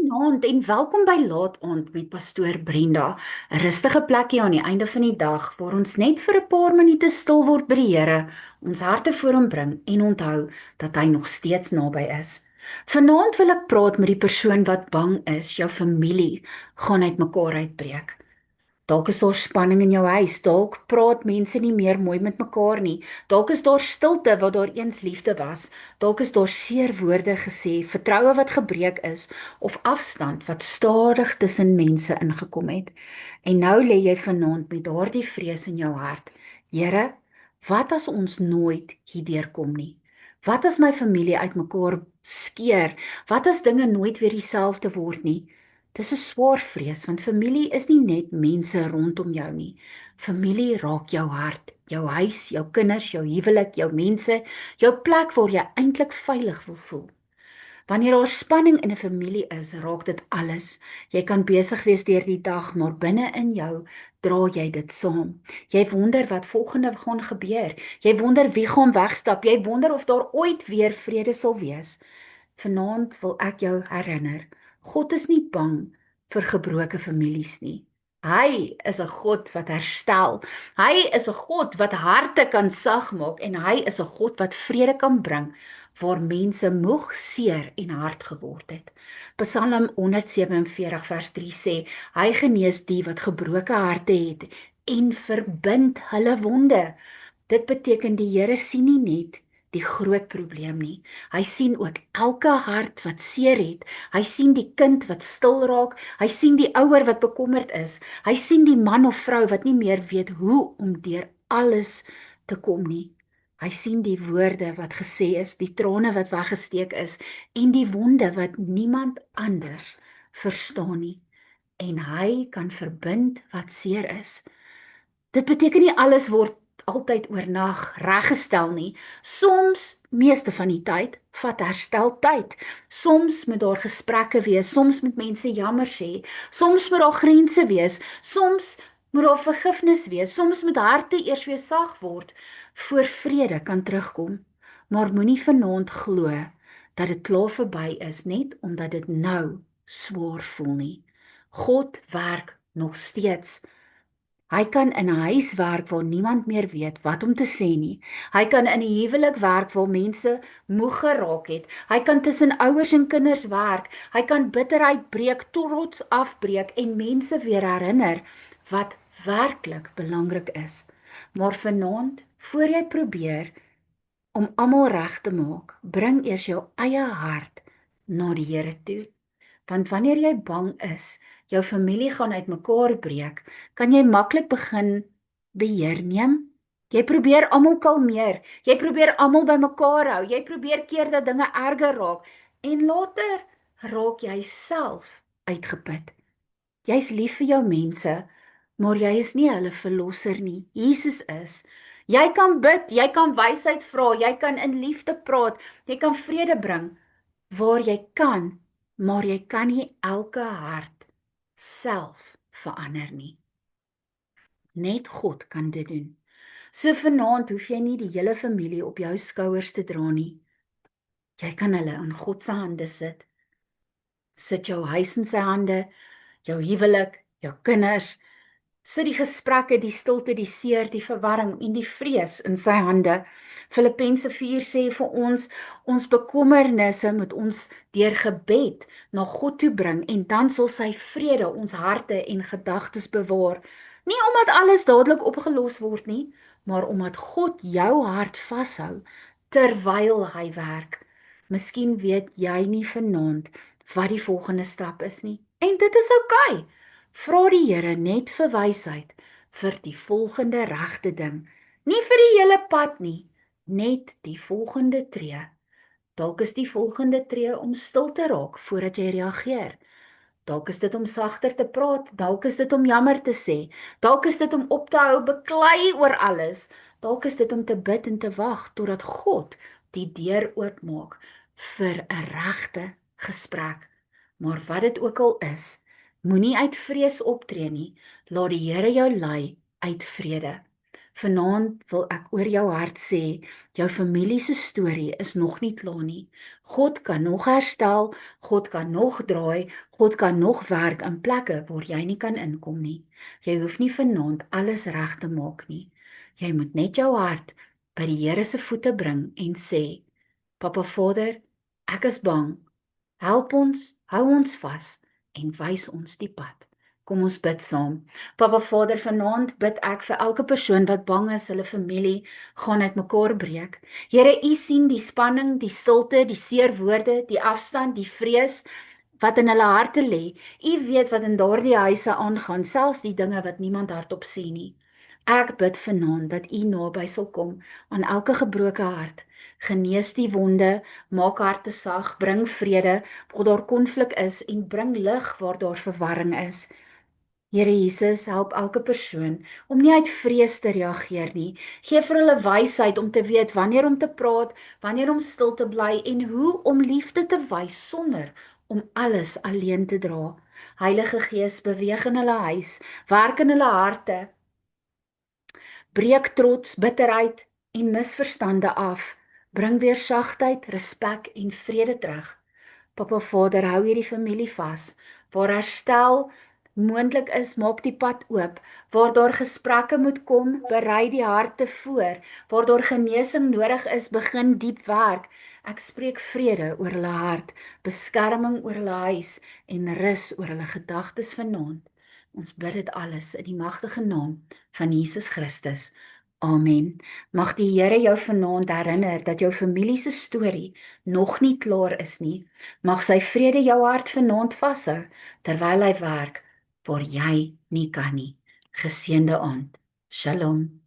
Goeienaand en welkom by Laat Aand met Pastoor Brenda. 'n Rustige plekkie aan die einde van die dag waar ons net vir 'n paar minute stil word by die Here, ons harte voor hom bring en onthou dat hy nog steeds naby is. Vanaand wil ek praat met die persoon wat bang is jou familie gaan uitmekaar uitbreek. Dalk is daar spanning in jou huis, dalk praat mense nie meer mooi met mekaar nie. Dalk is daar stilte wat daar eens liefde was. Dalk is daar seer woorde gesê, vertroue wat gebreek is of afstand wat stadig tussen mense ingekom het. En nou lê jy vanaand met daardie vrees in jou hart. Here, wat as ons nooit hierdeur kom nie? Wat as my familie uitmekaar skeur? Wat as dinge nooit weer dieselfde word nie? Dis 'n swaar vrees want familie is nie net mense rondom jou nie. Familie raak jou hart, jou huis, jou kinders, jou huwelik, jou mense, jou plek waar jy eintlik veilig wil voel. Wanneer daar spanning in 'n familie is, raak dit alles. Jy kan besig wees deur die dag, maar binne in jou dra jy dit saam. Jy wonder wat volgende gaan gebeur. Jy wonder wie gaan wegstap. Jy wonder of daar ooit weer vrede sal wees. Vanaand wil ek jou herinner. God is nie bang vir gebroke families nie. Hy is 'n God wat herstel. Hy is 'n God wat harte kan sag maak en hy is 'n God wat vrede kan bring waar mense moeg, seer en hard geword het. Psalm 147 vers 3 sê, hy genees die wat gebroke harte het en verbind hulle wonde. Dit beteken die Here sien nie net die groot probleem nie. Hy sien ook elke hart wat seer het. Hy sien die kind wat stil raak. Hy sien die ouer wat bekommerd is. Hy sien die man of vrou wat nie meer weet hoe om deur alles te kom nie. Hy sien die woorde wat gesê is, die trane wat weggesteek is en die wonde wat niemand anders verstaan nie. En hy kan verbind wat seer is. Dit beteken nie alles word altyd oornag reggestel nie. Soms, meeste van die tyd, vat herstel tyd. Soms moet daar gesprekke wees, soms moet mense jammer sê, soms moet daar grense wees, soms moet daar vergifnis wees, soms moet harte eers weer sag word voor vrede kan terugkom. Maar moenie vanaand glo dat dit klaar verby is net omdat dit nou swaar voel nie. God werk nog steeds. Hy kan in 'n huis werk waar niemand meer weet wat om te sê nie. Hy kan in 'n huwelik werk waar mense moeg geraak het. Hy kan tussen ouers en kinders werk. Hy kan bitterheid breek, trots afbreek en mense weer herinner wat werklik belangrik is. Maar vanaand, voor jy probeer om almal reg te maak, bring eers jou eie hart na die Here toe. Want wanneer jy bang is, jou familie gaan uitmekaar breek, kan jy maklik begin beheer neem. Jy probeer almal kalmeer, jy probeer almal bymekaar hou, jy probeer keer dat dinge erger raak en later raak jy self uitgeput. Jy's lief vir jou mense, maar jy is nie hulle verlosser nie. Jesus is. Jy kan bid, jy kan wysheid vra, jy kan in liefde praat, jy kan vrede bring waar jy kan, maar jy kan nie elke hart self verander nie. Net God kan dit doen. So vanaand hoef jy nie die hele familie op jou skouers te dra nie. Jy kan hulle in God se hande sit. Sit jou huis in sy hande, jou huwelik, jou kinders. Sit die gesprekke, die stilte, die seer, die verwarring en die vrees in sy hande. Filippense 4 sê vir ons bekommernisse moet ons deur gebed na God toe bring en dan sal sy vrede ons harte en gedagtes bewaar. Nie omdat alles dadelik opgelos word nie, maar omdat God jou hart vashou terwyl hy werk. Miskien weet jy nie vanaand wat die volgende stap is nie. En dit is oukei. Vra die Here net vir wysheid vir die volgende regte ding. Nie vir die hele pad nie, net die volgende tree. Dalk is die volgende tree om stil te raak voordat jy reageer. Dalk is dit om sagter te praat, dalk is dit om jammer te sê, dalk is dit om op te hou beklei oor alles, dalk is dit om te bid en te wag totdat God die deur oopmaak vir 'n regte gesprek. Maar wat dit ook al is, moenie uit vrees optree nie, laat die Here jou lei uit vrede. Vanaand wil ek oor jou hart sê, jou familie se storie is nog nie klaar nie. God kan nog herstel, God kan nog draai, God kan nog werk in plekke waar jy nie kan inkom nie. Jy hoef nie vanaand alles reg te maak nie. Jy moet net jou hart by die Here se voete bring en sê, Papa Vader, ek is bang. Help ons, hou ons vas en wys ons die pad. Kom ons bid saam. Papa Vader, vanaand bid ek vir elke persoon wat bang is hulle familie gaan uitmekaar breek. Here, U sien die spanning, die stilte, die seer woorde, die afstand, die vrees wat in hulle harte lê. U weet wat in daardie huise aangaan, selfs die dinge wat niemand hardop sien nie. Ek bid vanaand dat U naby sal kom aan elke gebroke hart. Genees die wonde, maak harte sag, bring vrede waar daar konflik is en bring lig waar daar verwarring is. Here Jesus, help elke persoon om nie uit vrees te reageer nie. Gee vir hulle wysheid om te weet wanneer om te praat, wanneer om stil te bly en hoe om liefde te wys sonder om alles alleen te dra. Heilige Gees, beweeg in hulle huis, werk in hulle harte. Breek trots, bitterheid en misverstande af. Bring weer sagtheid, respek en vrede terug. Papa Vader, hou hierdie familie vas. Waar herstel moontlik is, maak die pad oop. Waar daar gesprekke moet kom, berei die harte voor. Waar daar genesing nodig is, begin diep werk. Ek spreek vrede oor hulle hart, beskerming oor hulle huis en rus oor hulle gedagtes vanaand. Ons bid dit alles in die magtige naam van Jesus Christus. Amen. Mag die Here jou vanaand herinner dat jou familie se storie nog nie klaar is nie. Mag sy vrede jou hart vanaand vashou terwyl hy werk waar jy nie kan nie. Geseënde aand. Shalom.